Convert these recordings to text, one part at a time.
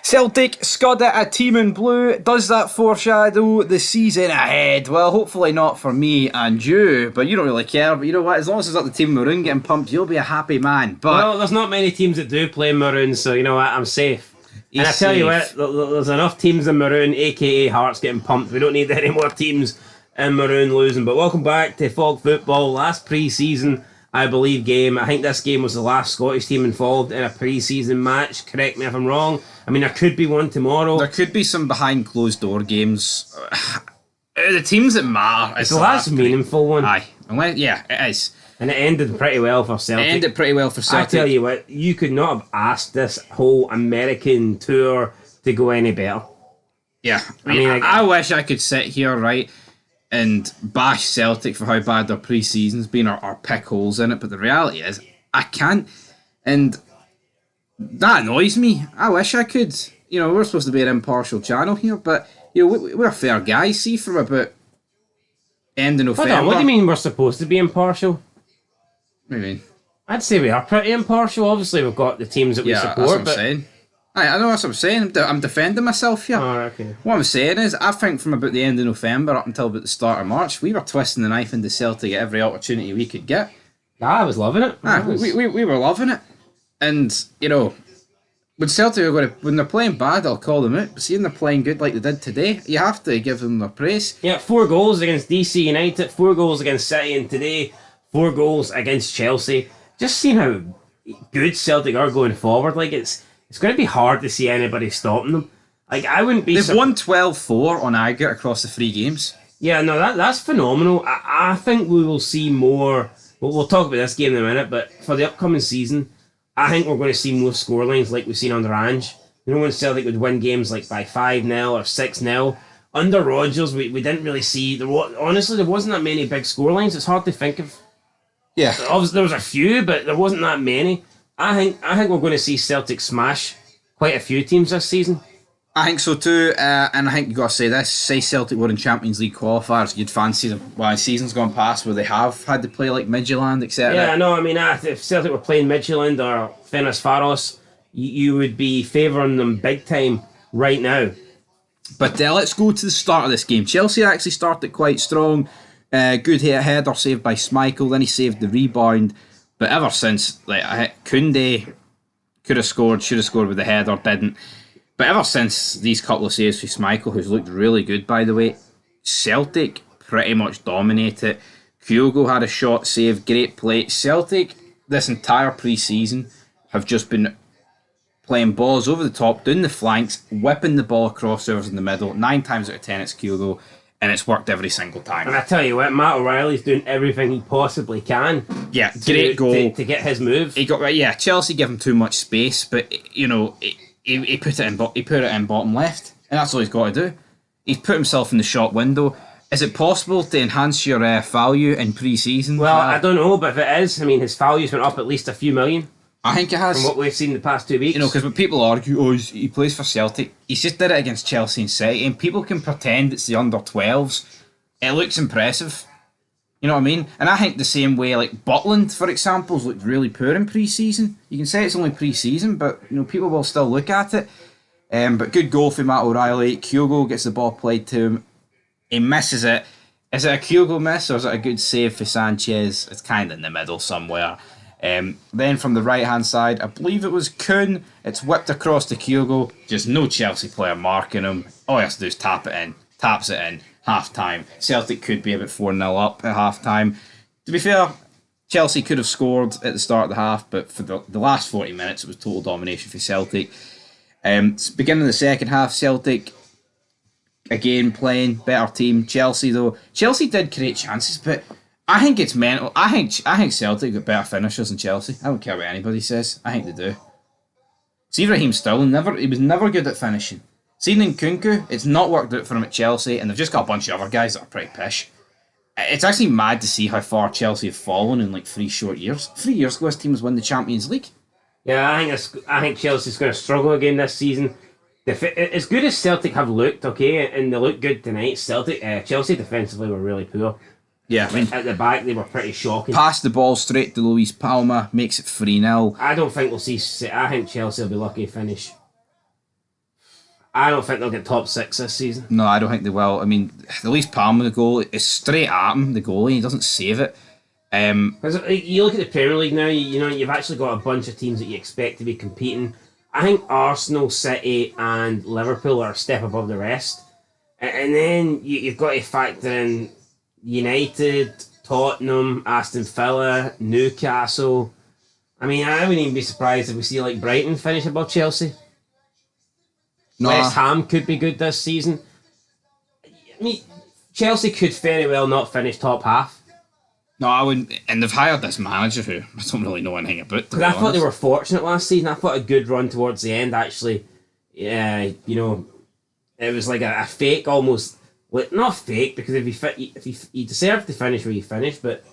Celtic scud at a team in blue. Does that foreshadow the season ahead? Well, hopefully not for me and you, but you don't really care. But you know what? As long as it's not the team in maroon getting pumped, you'll be a happy man. But well, there's not many teams that do play in maroon, so you know what? I'm safe. And I tell you what, there's enough teams in maroon, aka Hearts, getting pumped. We don't need any more teams in maroon losing. But welcome back to Fog Football. Last pre-season, I believe, game. I think this game was the last Scottish team involved in a pre-season match. Correct me if I'm wrong. I mean, there could be one tomorrow. There could be some behind closed door games. The teams that matter. It's the last meaningful one. Aye. Yeah, it is. And it ended pretty well for Celtic. I tell you what, you could not have asked this whole American tour to go any better. Yeah. I wish I could sit here, right, and bash Celtic for how bad their pre-season's been or pick holes in it, but the reality is, I can't. And that annoys me. I wish I could. You know, we're supposed to be an impartial channel here, but you know, we're fair guys. See, from about end of November. What do you mean we're supposed to be impartial? What do you mean? I'd say we are pretty impartial. Obviously, we've got the teams that we support. That's what I'm saying. I know that's what I'm saying. I'm defending myself here. Oh, okay. What I'm saying is, I think from about the end of November up until about the start of March, we were twisting the knife into Celtic at every opportunity we could get. I was loving it. We were loving it. And, you know, when Celtic are when they're playing bad, I'll call them out. But seeing they're playing good like they did today, you have to give them their praise. Yeah, 4 goals against DC United, 4 goals against City, and today 4 goals against Chelsea. Just seeing how good Celtic are going forward, like it's going to be hard to see anybody stopping them. Like I wouldn't be. They've won 12-4 on aggregate across the 3 games. Yeah, no, that's phenomenal. I think we will see more. We'll talk about this game in a minute, but for the upcoming season, I think we're going to see more scorelines like we've seen under Ange. You know, when Celtic would win games like by 5-0 or 6-0. Under Rodgers, we didn't really see. Honestly, there wasn't that many big scorelines. It's hard to think of. Yeah. Obviously, there was a few, but there wasn't that many. I think we're going to see Celtic smash quite a few teams this season. I think so too, and I think you've got to say this. Say Celtic were in Champions League qualifiers, you'd fancy them. Well, seasons gone past where they have had to play like Midtjylland, etc. Yeah, no, I mean, if Celtic were playing Midtjylland or Ferencváros, you would be favouring them big time right now. But let's go to the start of this game. Chelsea actually started quite strong. Good header saved by Schmeichel, then he saved the rebound. But ever since, like Koundé could have scored, should have scored with the header, didn't. But ever since these couple of saves for Schmeichel, who's looked really good, by the way, Celtic pretty much dominated. Kyogo had a shot saved, great play. Celtic, this entire pre-season, have just been playing balls over the top, down the flanks, whipping the ball crossovers in the middle. 9 times out of 10 it's Kyogo, and it's worked every single time. And I tell you what, Matt O'Reilly's doing everything he possibly can. Yeah, great goal. To get his move. Chelsea give him too much space, but, you know... He put it in bottom left, and that's all he's got to do. He's put himself in the shop window. Is it possible to enhance your value in pre-season? Well, I don't know, but if it is, I mean, his value's went up at least a few million. I think it has. From what we've seen the past 2 weeks. You know, because when people argue, he plays for Celtic, he's just did it against Chelsea and City, and people can pretend it's the under-12s. It looks impressive. You know what I mean? And I think the same way, like Butland, for example, has looked really poor in pre-season. You can say it's only pre-season, but you know people will still look at it. But good goal for Matt O'Reilly. Kyogo gets the ball played to him. He misses it. Is it a Kyogo miss or is it a good save for Sanchez? It's kind of in the middle somewhere. Then from the right-hand side, I believe it was Kuhn. It's whipped across to Kyogo. Just no Chelsea player marking him. All he has to do is tap it in. Taps it in. Half-time. Celtic could be about 4-0 up at half-time. To be fair, Chelsea could have scored at the start of the half, but for the last 40 minutes, it was total domination for Celtic. Beginning of the second half, Celtic, again, playing better team. Chelsea, though. Chelsea did create chances, but I think it's mental. I think Celtic got better finishers than Chelsea. I don't care what anybody says. I think they do. See, Raheem Sterling, he was never good at finishing. Seeing Nkunku, it's not worked out for him at Chelsea, and they've just got a bunch of other guys that are pretty pish. It's actually mad to see how far Chelsea have fallen in like 3 short years. 3 years ago, this team was winning the Champions League. Yeah, I think Chelsea's going to struggle again this season. As good as Celtic have looked, okay, and they look good tonight, Chelsea defensively were really poor. Yeah, I mean, at the back they were pretty shocking. Pass the ball straight to Luis Palma, makes it 3-0. I don't think we'll see. I think Chelsea will be lucky to finish I don't think they'll get top 6 this season. No, I don't think they will. I mean, at least Palmer, the goal, is straight at him, the goalie. He doesn't save it. Because you look at the Premier League now, you know, you've actually got a bunch of teams that you expect to be competing. I think Arsenal, City and Liverpool are a step above the rest. And then you've got to factor in United, Tottenham, Aston Villa, Newcastle. I mean, I wouldn't even be surprised if we see like Brighton finish above Chelsea. No. West Ham could be good this season. I mean, Chelsea could very well not finish top half. No, I wouldn't. And they've hired this manager who I don't really know anything about. Because I thought they were fortunate last season. I thought a good run towards the end actually. Yeah, you know, it was like a fake almost. Like, not fake because if you deserved to finish where you finished, but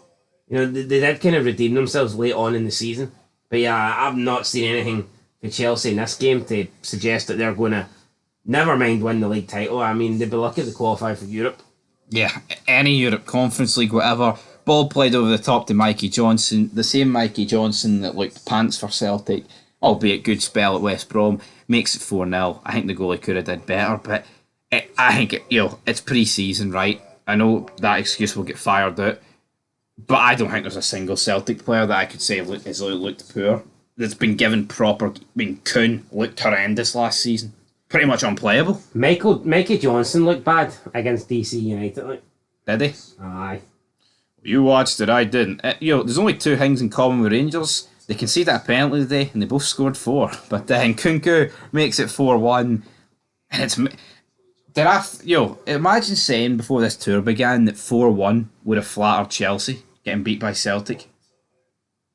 you know they did kind of redeem themselves late on in the season. But yeah, I've not seen anything for Chelsea in this game to suggest that they're going to, never mind win the league title. I mean, they'd be lucky to qualify for Europe. Yeah, any Europe, Conference League, whatever. Ball played over the top to Mikey Johnson, the same Mikey Johnson that looked pants for Celtic, albeit good spell at West Brom, makes it 4-0. I think the goalie could have did better, but I think it's pre-season, right? I know that excuse will get fired out, but I don't think there's a single Celtic player that I could say has looked poor. That's been given proper. I mean, Kuhn looked horrendous last season, pretty much unplayable. Mikey Johnson looked bad against DC United. Like. Did he? Aye. You watched it, I didn't. There's only two things in common with Rangers. They conceded a penalty today, and they both scored 4. But then Kunku makes it 4-1, and it's. Imagine saying before this tour began that 4-1 would have flattered Chelsea getting beat by Celtic.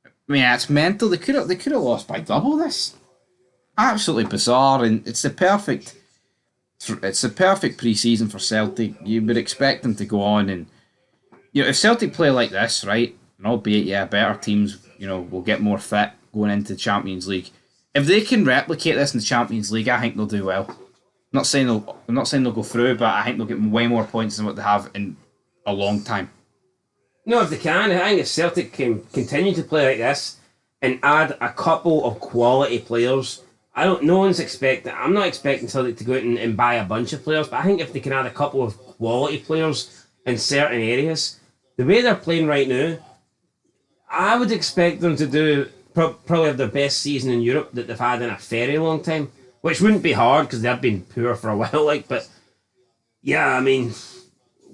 I mean, that's mental. They could have lost by double this. Absolutely bizarre, and it's the perfect pre-season for Celtic. You would expect them to go on and. If Celtic play like this, right, and albeit, better teams, will get more fit going into the Champions League. If they can replicate this in the Champions League, I think they'll do well. I'm not saying they'll go through, but I think they'll get way more points than what they have in a long time. No, if they can, I think if Celtic can continue to play like this and add a couple of quality players, I'm not expecting Celtic to go out and buy a bunch of players, but I think if they can add a couple of quality players in certain areas, the way they're playing right now, I would expect them to do probably have their best season in Europe that they've had in a very long time, which wouldn't be hard because they've been poor for a while. But yeah, I mean,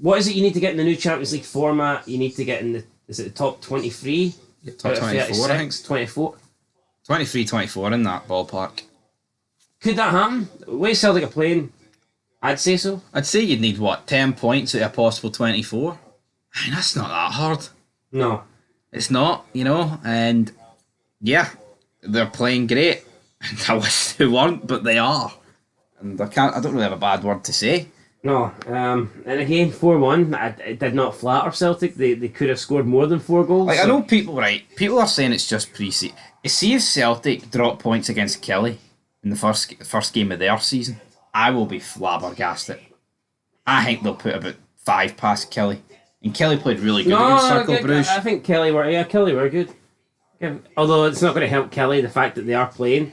what is it you need to get in the new Champions League format? You need to get in the top 23? Yeah, top 24, I think. 24? 23, 24 in that ballpark. Could that happen? The way Celtic are playing, I'd say so. I'd say you'd need, 10 points out of a possible 24? I mean, that's not that hard. No. It's not, and yeah, they're playing great. And I wish they weren't, but they are. And I don't really have a bad word to say. No, and again, 4-1, it did not flatter Celtic. They could have scored more than 4 goals. I know people are saying it's just pre-season. See if Celtic drop points against Kelly in the first game of their season, I will be flabbergasted. I think they'll put about 5 past Kelly. And Kelly played really good against Circle Bruges. I think Kelly were good. Although it's not going to help Kelly the fact that they are playing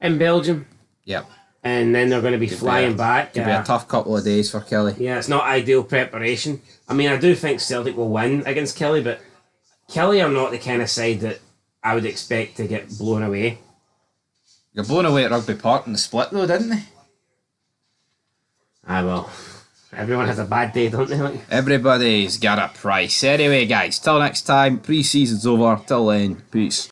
in Belgium. Yep. And then they're going to be flying back. It'll be a tough couple of days for Kelly. Yeah, it's not ideal preparation. I mean, I do think Celtic will win against Kelly, but Kelly are not the kind of side that I would expect to get blown away. You're blown away at Rugby Park in the split though, didn't they? Well, everyone has a bad day, don't they? Everybody's got a price. Anyway, guys, till next time, pre-season's over. Till then, peace.